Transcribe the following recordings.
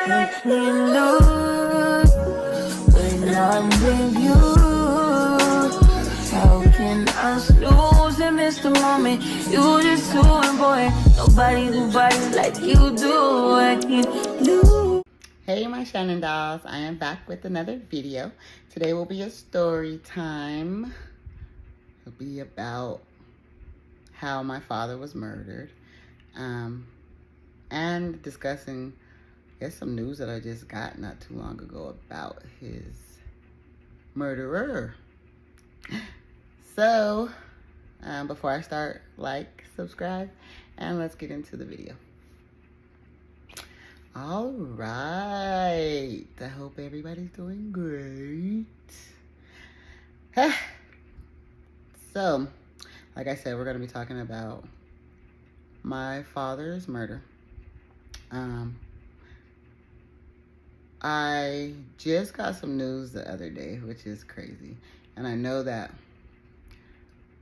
Make me lose when I'm with you. How can I snooze and miss the moment? You just too important. Nobody who body like you do. I can't lose. Hey my Shannon dolls, I am back with another video. Today will be a story time. It'll be about how my father was murdered. And discussing, I guess, some news that I just got not too long ago about his murderer. So, before I start, like, subscribe, and let's get into the video. All right, I hope everybody's doing great. So, like I said, we're going to be talking about my father's murder. I just got some news the other day, which is crazy. And I know that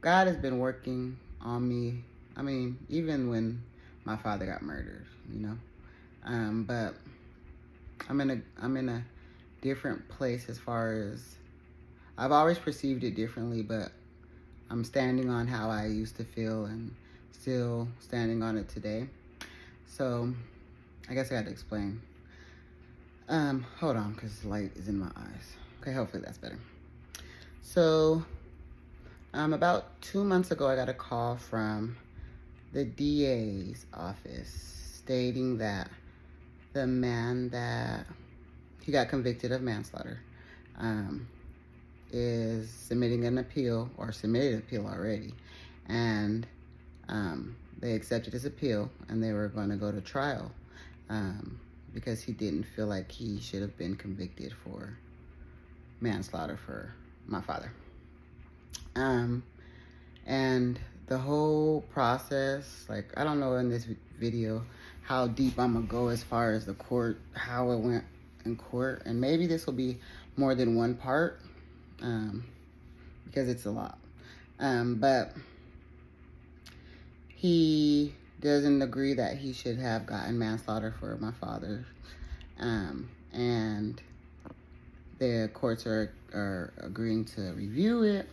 God has been working on me. I mean, even when my father got murdered, you know. But I'm in a different place as far as I've always perceived it differently, but I'm standing on how I used to feel and still standing on it today. So I guess I got to explain. Hold on, because the light is in my eyes. Okay, hopefully that's better. So, about 2 months ago, I got a call from the DA's office stating that the man that he got convicted of manslaughter is submitting an appeal, or submitted an appeal already, and they accepted his appeal and they were going to go to trial because he didn't feel like he should have been convicted for manslaughter for my father. And the whole process, like, I don't know in this video how deep I'm gonna go as far as the court, how it went in court, and maybe this will be more than one part because it's a lot. But he doesn't agree that he should have gotten manslaughter for my father, and the courts are agreeing to review it.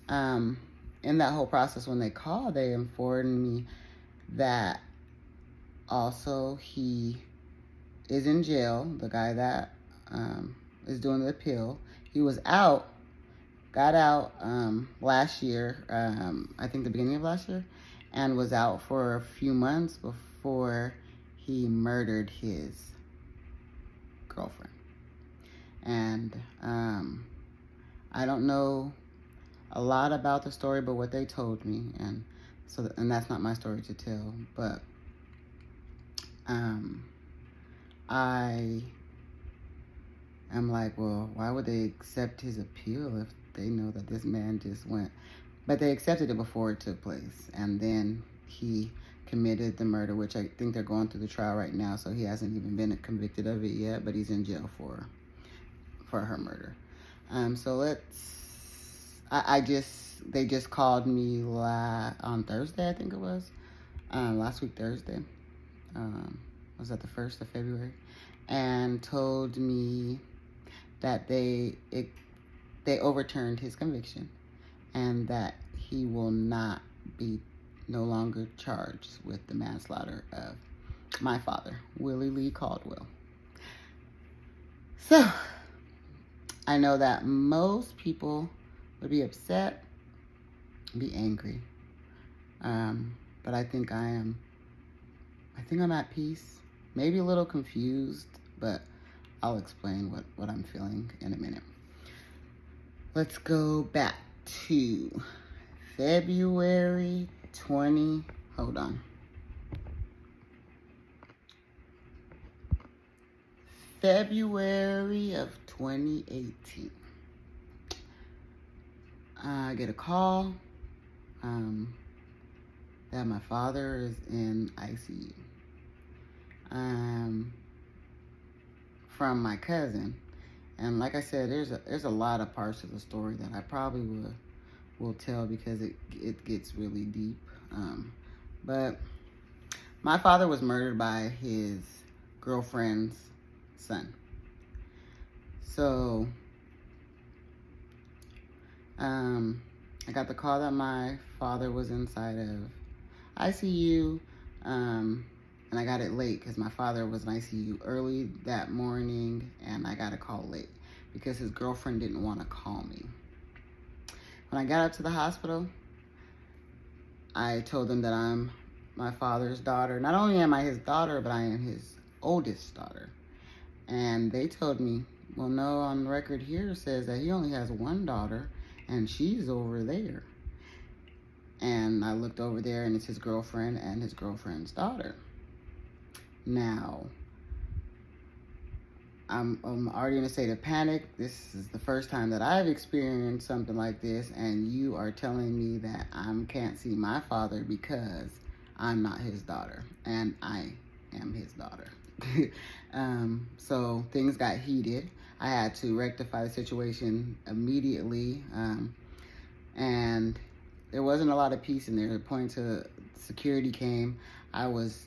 In that whole process, when they called, they informed me that also he is in jail. The guy that is doing the appeal, he was out, got out last year, I think the beginning of last year, and was out for a few months before he murdered his girlfriend. And I don't know a lot about the story, but what they told me, and that's not my story to tell, but I am like, well, why would they accept his appeal if they know that this man just went? But they accepted it before it took place, and then he committed the murder, which I think they're going through the trial right now, so he hasn't even been convicted of it yet, but he's in jail for her murder. So they just called me on Thursday, I think it was, last week Thursday. Was that the 1st of February? And told me that they overturned his conviction and that he will not be no longer charged with the manslaughter of my father, Willie Lee Caldwell. So I know that most people would be upset, be angry, but I think I'm at peace. Maybe a little confused, but I'll explain what I'm feeling in a minute. Let's go back to February 20, hold on. February of 2018. I get a call that my father is in ICU. From my cousin, and like I said, there's a lot of parts of the story that I probably will tell because it gets really deep. But my father was murdered by his girlfriend's son. So, I got the call that my father was inside of ICU, and I got it late because my father was in ICU early that morning, and I got a call late because his girlfriend didn't want to call me. When I got up to the hospital, I told them that I'm my father's daughter. Not only am I his daughter, but I am his oldest daughter. And they told me, well, no, on record here says that he only has one daughter, and she's over there. And I looked over there, and it's his girlfriend and his girlfriend's daughter. Now, I'm already in a state of panic. This is the first time that I've experienced something like this, and you are telling me that I can't see my father because I'm not his daughter, and I am his daughter. So things got heated. I had to rectify the situation immediately, and there wasn't a lot of peace in there. The point to security came, I was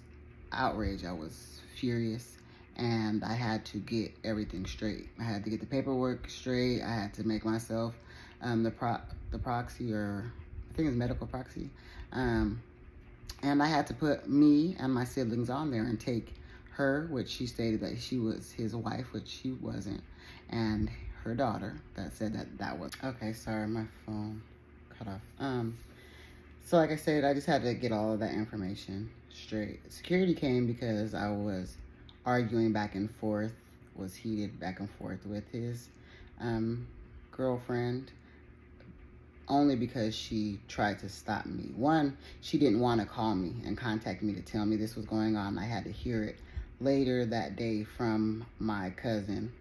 outraged. I was furious, and I had to get everything straight. I had to get the paperwork straight. I had to make myself the proxy, or I think it's medical proxy, and I had to put me and my siblings on there and take her, which she stated that she was his wife, which she wasn't, and her daughter that said that was. Okay, sorry, my phone cut off. So like I said, I just had to get all of that information straight. Security came because I was arguing back and forth, was heated back and forth with his girlfriend, only because she tried to stop me. One, she didn't want to call me and contact me to tell me this was going on. I had to hear it later that day from my cousin.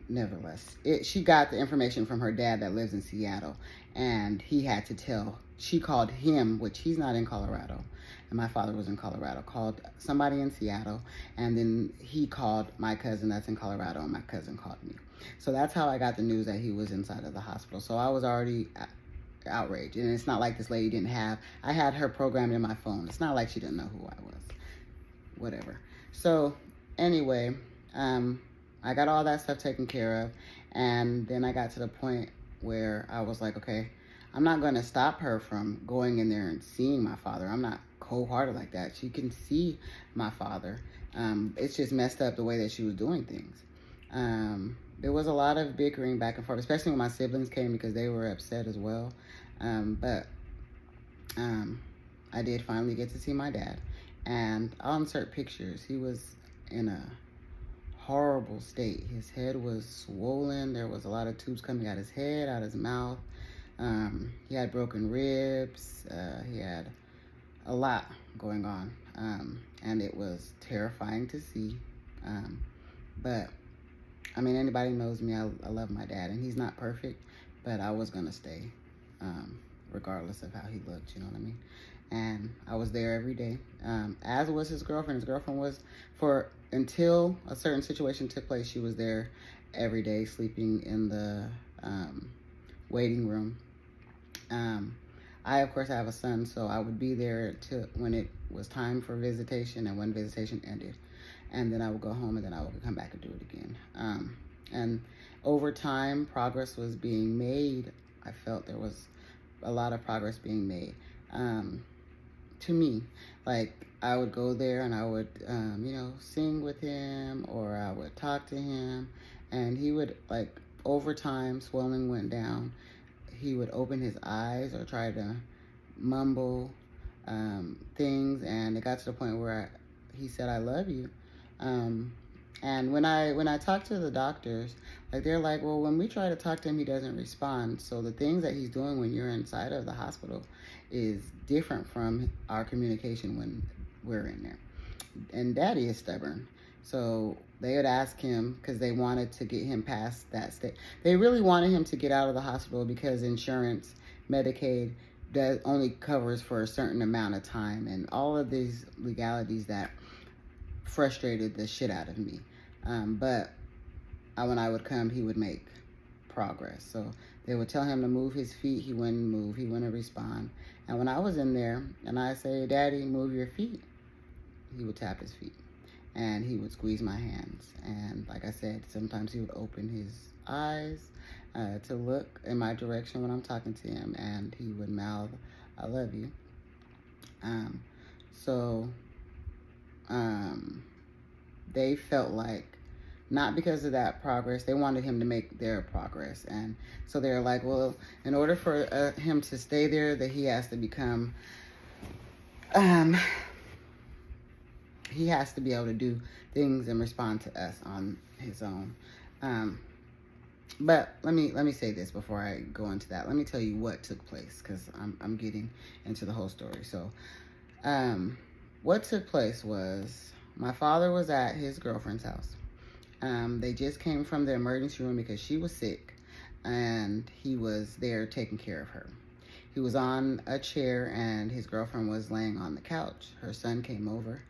Nevertheless, she got the information from her dad that lives in Seattle, and he had to tell. She called him, which he's not in Colorado, and my father was in Colorado, called somebody in Seattle, and then he called my cousin that's in Colorado, and my cousin called me. So that's how I got the news that he was inside of the hospital. So I was already outraged, and it's not like this lady didn't have, I had her programmed in my phone. It's not like she didn't know who I was. Whatever. So anyway, I got all that stuff taken care of, and then I got to the point where I was like, okay, I'm not going to stop her from going in there and seeing my father. I'm not cold-hearted like that. She can see my father. It's just messed up the way that she was doing things. There was a lot of bickering back and forth, especially when my siblings came because they were upset as well. But I did finally get to see my dad, and I'll insert pictures. He was in a horrible state. His head was swollen. There was a lot of tubes coming out his head, out his mouth. He had broken ribs. He had a lot going on, and it was terrifying to see. But I mean, anybody knows me, I love my dad, and he's not perfect, but I was gonna stay, regardless of how he looked, you know what I mean? And I was there every day, as was his girlfriend. His girlfriend was, until a certain situation took place, she was there every day, sleeping in the waiting room. I, of course, have a son, so I would be there till when it was time for visitation and when visitation ended. And then I would go home, and then I would come back and do it again. And over time, progress was being made. I felt there was a lot of progress being made. To me, like, I would go there and I would, sing with him, or I would talk to him, and he would, like, over time, swelling went down. He would open his eyes or try to mumble things, and it got to the point where he said, "I love you." And when I talk to the doctors, like, they're like, well, when we try to talk to him, he doesn't respond. So the things that he's doing when you're inside of the hospital is different from our communication when we're in there. And Daddy is stubborn. So they would ask him, because they wanted to get him past that state. They really wanted him to get out of the hospital because insurance, Medicaid, that only covers for a certain amount of time, and all of these legalities that frustrated the shit out of me. But when I would come, he would make progress. So they would tell him to move his feet. He wouldn't move. He wouldn't respond. And when I was in there and I say, "Daddy, move your feet," he would tap his feet, and he would squeeze my hands. And like I said, sometimes he would open his eyes to look in my direction when I'm talking to him, and he would mouth, "I love you." So they felt like, not because of that progress, they wanted him to make their progress. And so they're like, well, in order for him to stay there, that he has to become, he has to be able to do things and respond to us on his own. But let me say this before I go into that. Let me tell you what took place, because I'm getting into the whole story. So what took place was, my father was at his girlfriend's house. They just came from the emergency room because she was sick, and he was there taking care of her. He was on a chair, and his girlfriend was laying on the couch. Her son came over,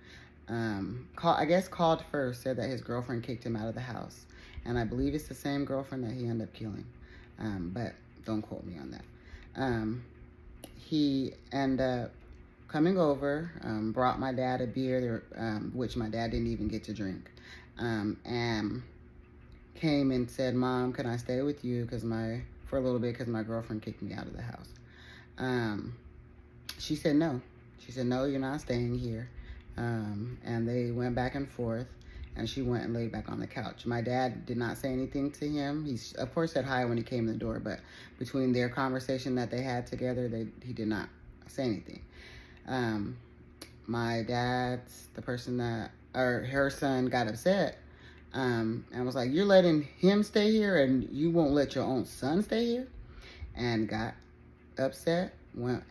called first, said that his girlfriend kicked him out of the house. And I believe it's the same girlfriend that he ended up killing. But don't quote me on that. He ended up coming over, brought my dad a beer, which my dad didn't even get to drink. And came and said, "Mom, can I stay with you for a little bit because my girlfriend kicked me out of the house?" She said no. She said, "No, you're not staying here." And they went back and forth, and she went and laid back on the couch. My dad did not say anything to him. He, of course, said hi when he came in the door, but between their conversation that they had together, he did not say anything. My dad's, her son got upset, and was like, "You're letting him stay here and you won't let your own son stay here?" And got upset, went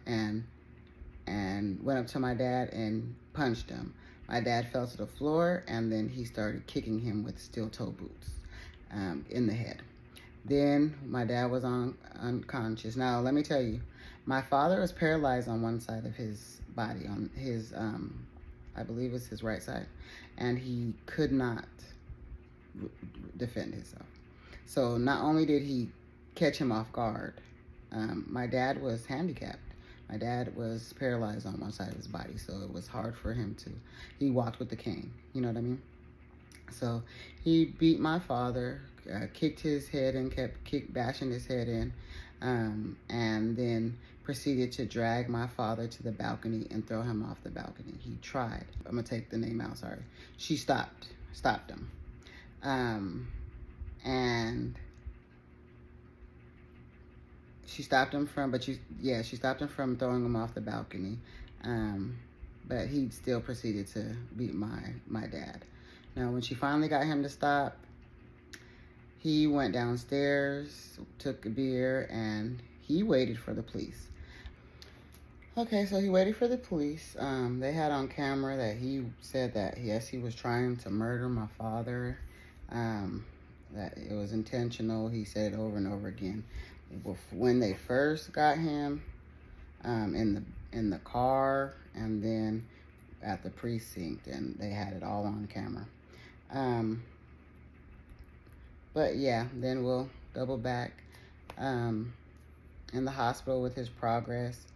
up to my dad and punched him. My dad fell to the floor, and then he started kicking him with steel-toe boots in the head. Then my dad was unconscious. Now, let me tell you, my father was paralyzed on one side of his body, on his, I believe it's his right side, and he could not defend himself. So not only did he catch him off guard, my dad was handicapped. My dad was paralyzed on one side of his body, so it was hard for him he walked with a cane, you know what I mean? So he beat my father, kicked his head and kept bashing his head in, and then proceeded to drag my father to the balcony and throw him off the balcony. He tried. I'm gonna take the name out, sorry. She stopped him. And she stopped him from, she stopped him from throwing him off the balcony. But he still proceeded to beat my dad. Now, when she finally got him to stop, he went downstairs, took a beer, and he waited for the police. Okay, so he waited for the police. They had on camera that he said that, yes, he was trying to murder my father, that it was intentional. He said it over and over again. When they first got him, in the car, and then at the precinct, and they had it all on camera. But yeah, then we'll double back. In the hospital with his progress,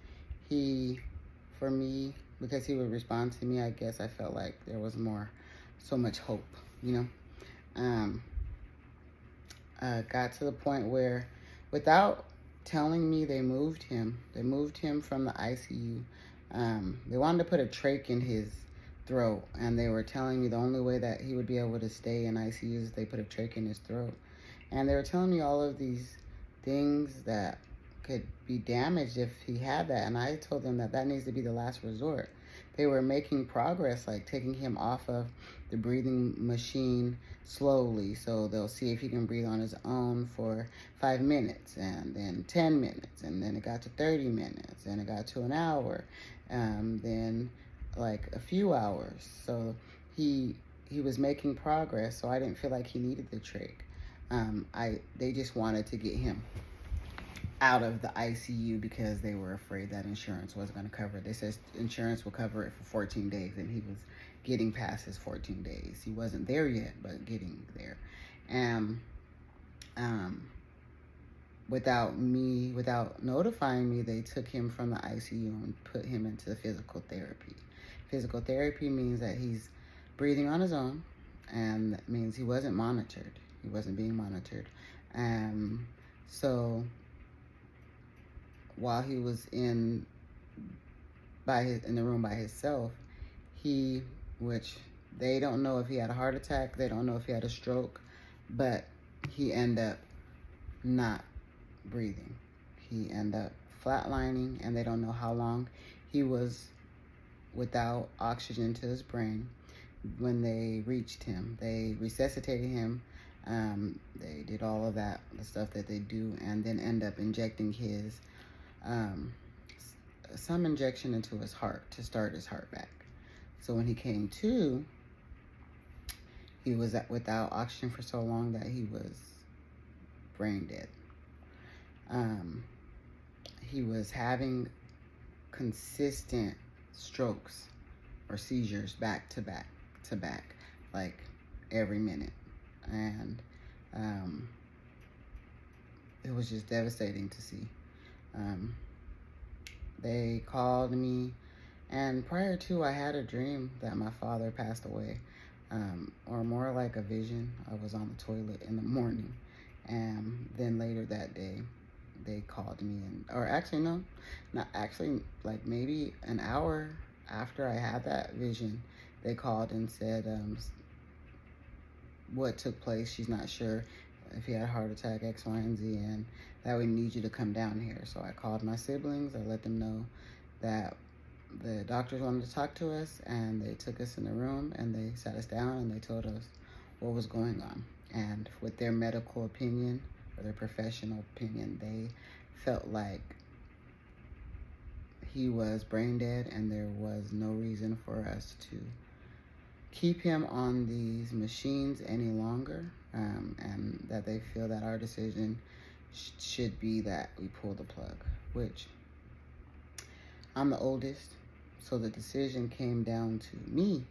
for me, because he would respond to me, I guess I felt like there was so much hope, you know. Got to the point where, without telling me, they moved him from the ICU. They wanted to put a trach in his throat, and they were telling me the only way that he would be able to stay in ICU is if they put a trach in his throat. And they were telling me all of these things that could be damaged if he had that, and I told them that needs to be the last resort. They were making progress, like taking him off of the breathing machine slowly, so they'll see if he can breathe on his own for 5 minutes, and then 10 minutes, and then it got to 30 minutes, and it got to an hour, then like a few hours. So he was making progress, so I didn't feel like he needed the trach. They just wanted to get him out of the ICU because they were afraid that insurance wasn't going to cover it. They said insurance will cover it for 14 days, and he was getting past his 14 days. He wasn't there yet, but getting there. And without notifying me, they took him from the ICU and put him into physical physical therapy means that he's breathing on his own, and that means he wasn't monitored. He wasn't being monitored. So while he was in the room by himself, which they don't know if he had a heart attack, they don't know if he had a stroke, but he ended up not breathing. He ended up flatlining, and they don't know how long he was without oxygen to his brain. When they reached him, they resuscitated him. They did all of that, the stuff that they do, and then end up injecting his some injection into his heart to start his heart back. So when he came to, he was without oxygen for so long that he was brain dead. He was having consistent strokes or seizures back to back to back, like every minute. And it was just devastating to see. They called me, and prior to, I had a dream that my father passed away, or more like a vision. I was on the toilet in the morning, and then later that day, they called me, or actually, no, not actually, like maybe an hour after I had that vision, they called and said what took place. She's not sure if he had a heart attack, X, Y, and Z, and that we need you to come down here. So I called my siblings. I let them know that the doctors wanted to talk to us, and they took us in the room, and they sat us down, and they told us what was going on. And with their medical opinion, or their professional opinion, they felt like he was brain dead, and there was no reason for us to keep him on these machines any longer, and that they feel that our decision should be that we pull the plug, which I'm the oldest, so the decision came down to me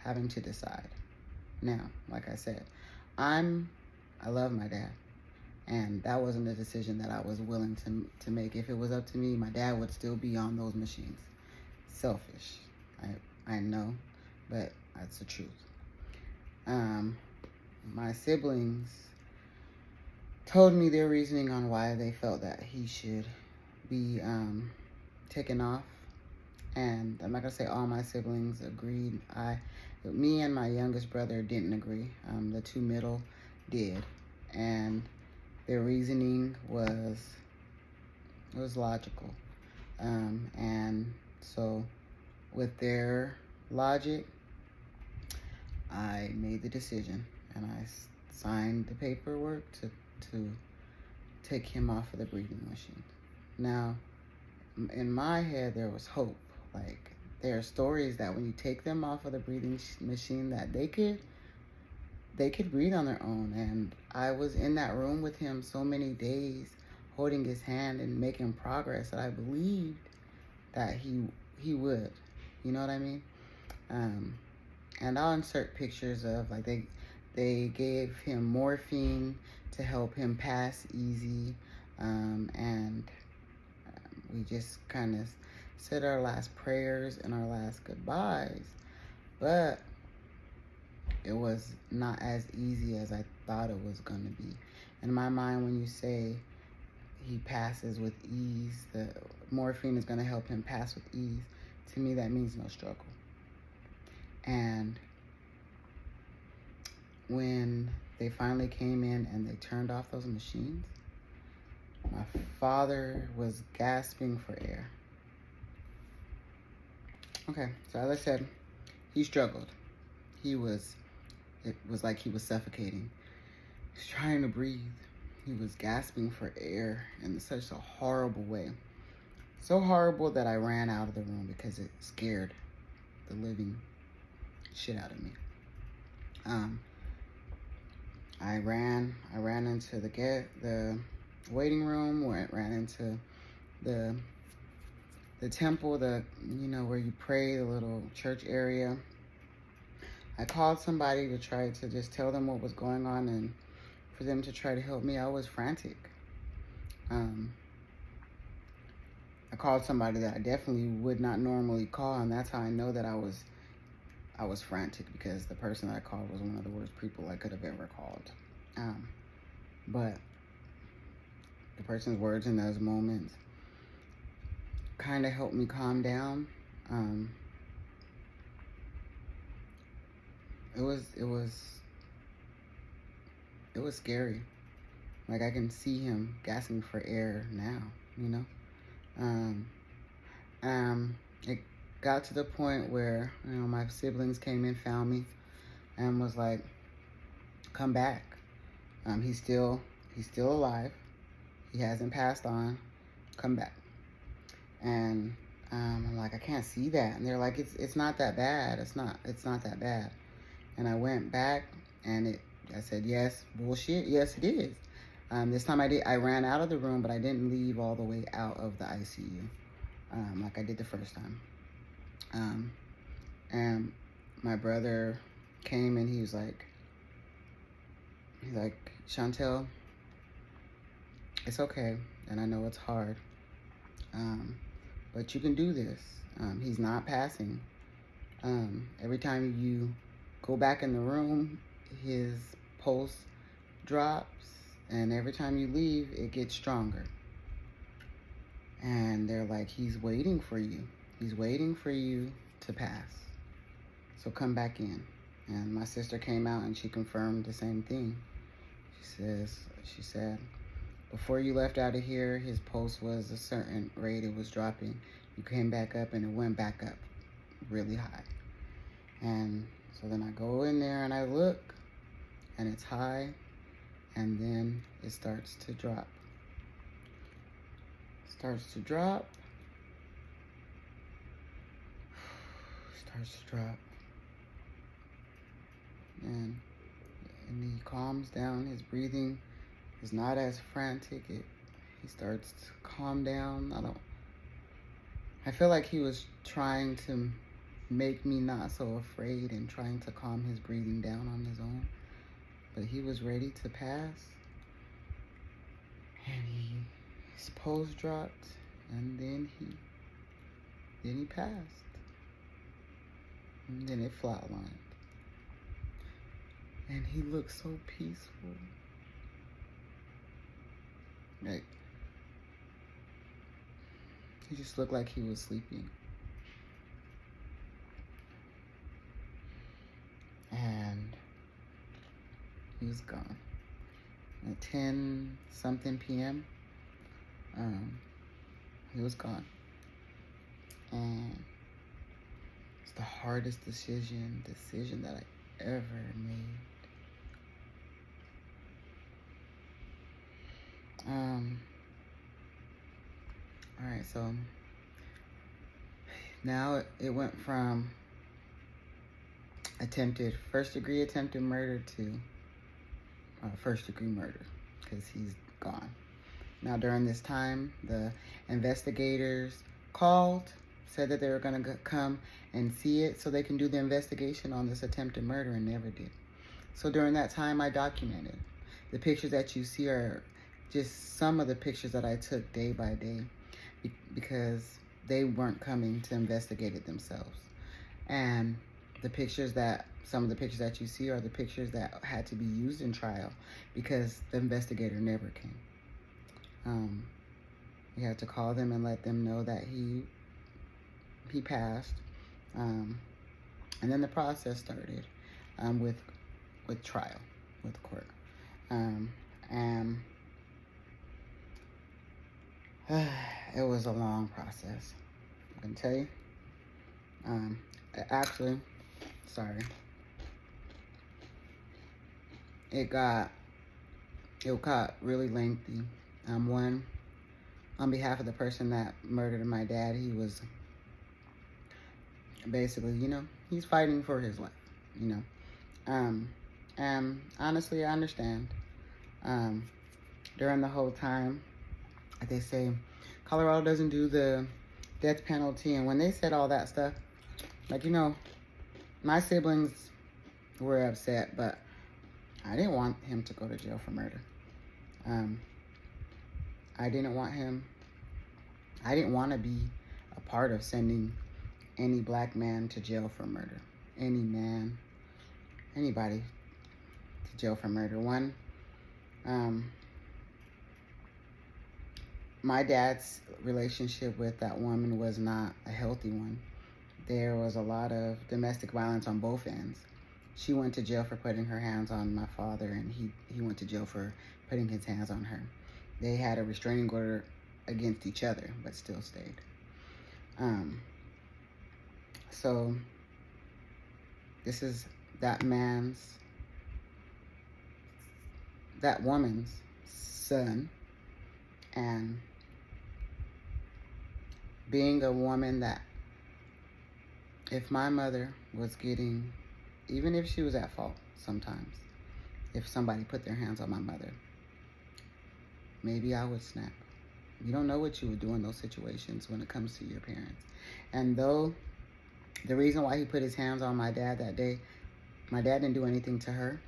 having to decide. Now, like I said, I love my dad, and that wasn't a decision that I was willing to make. If it was up to me, my dad would still be on those machines. Selfish, I know, but that's the truth. My siblings told me their reasoning on why they felt that he should be taken off, and I'm not gonna say all my siblings agreed. Me and my youngest brother didn't agree. The two middle did, and their reasoning was logical. And so with their logic, I made the decision, and I signed the paperwork to take him off of the breathing machine. Now, in my head, there was hope. Like, there are stories that when you take them off of the breathing machine, that they could breathe on their own. And I was in that room with him so many days, holding his hand and making progress, that I believed that he would. You know what I mean? And I'll insert pictures of, like, they gave him morphine to help him pass easy, and we just kind of said our last prayers and our last goodbyes, but it was not as easy as I thought it was going to be. In my mind, when you say he passes with ease, the morphine is going to help him pass with ease, to me that means no struggle. And when they finally came in and they turned off those machines, my father was gasping for air. Okay, so as I said, he struggled. It was like he was suffocating. He was trying to breathe. He was gasping for air in such a horrible way. So horrible that I ran out of the room because it scared the living shit out of me. I ran into the waiting room, ran into the temple, where you pray, the little church area. I called somebody to try to just tell them what was going on and for them to try to help me. I was frantic. I called somebody that I definitely would not normally call, and that's how I know that I was frantic, because the person that I called was one of the worst people I could have ever called. But the person's words in those moments kind of helped me calm down. It was scary. Like, I can see him gasping for air now, you know? It got to the point where, you know, my siblings came and found me and was like, come back. He's still alive. He hasn't passed on. Come back. And I'm like, I can't see that. And they're like, it's not that bad. It's not that bad. And I went back, and I said, yes, bullshit. Yes, it is. This time I ran out of the room, but I didn't leave all the way out of the ICU, like I did the first time. And my brother came, and he's like, Chantel, it's okay. And I know it's hard. But you can do this. He's not passing. Every time you go back in the room, his pulse drops, and every time you leave, it gets stronger. And they're like, he's waiting for you. He's waiting for you to pass. So come back in. And my sister came out, and she confirmed the same thing. She said, before you left out of here, his pulse was a certain rate. It was dropping. You came back up, and it went back up really high. And so then I go in there, and I look, and it's high, and then it starts to drop. Starts to drop. And he calms down. His breathing is not as frantic. He starts to calm down. I feel like he was trying to make me not so afraid and trying to calm his breathing down on his own. But he was ready to pass. And his pulse dropped, and then he passed. And then it flatlined. And he looked so peaceful. Like, he just looked like he was sleeping. And he was gone. At 10-something p.m., he was gone. And it's the hardest decision that I ever made. All right, so now it went from first-degree attempted murder to first-degree murder, because he's gone. Now, during this time, the investigators called, said that they were going to come and see it so they can do the investigation on this attempted murder, and never did. So during that time, I documented. The pictures that you see are just some of the pictures that I took day by day, because they weren't coming to investigate it themselves. And some of the pictures that you see are the pictures that had to be used in trial, because the investigator never came. We had to call them and let them know that he passed. And then the process started with trial, with court. And it was a long process, I can tell you. Actually, sorry. It got really lengthy. One, on behalf of the person that murdered my dad, he was basically, he's fighting for his life, And honestly, I understand. During the whole time, they say Colorado doesn't do the death penalty, and when they said all that stuff, my siblings were upset, but I didn't want him to go to jail for murder. I didn't want him. I didn't want to be a part of sending any black man to jail for murder. Any man, anybody to jail for murder. One, my dad's relationship with that woman was not a healthy one. There was a lot of domestic violence on both ends. She went to jail for putting her hands on my father, and he went to jail for putting his hands on her. They had a restraining order against each other, but still stayed. So this is that woman's son, and being a woman that, if my mother was getting, even if she was at fault sometimes, if somebody put their hands on my mother, maybe I would snap. You don't know what you would do in those situations when it comes to your parents. And though the reason why he put his hands on my dad that day, my dad didn't do anything to her.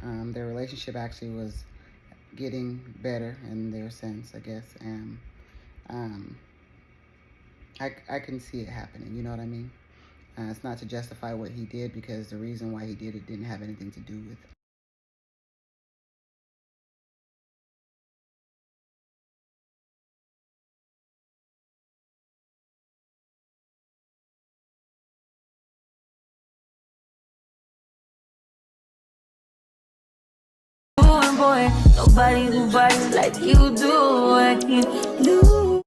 Their relationship actually was getting better in their sense, I guess. And I can see it happening, you know what I mean? It's not to justify what he did, because the reason why he did it didn't have anything to do with it. Boy, nobody who body like you do. I can't lose.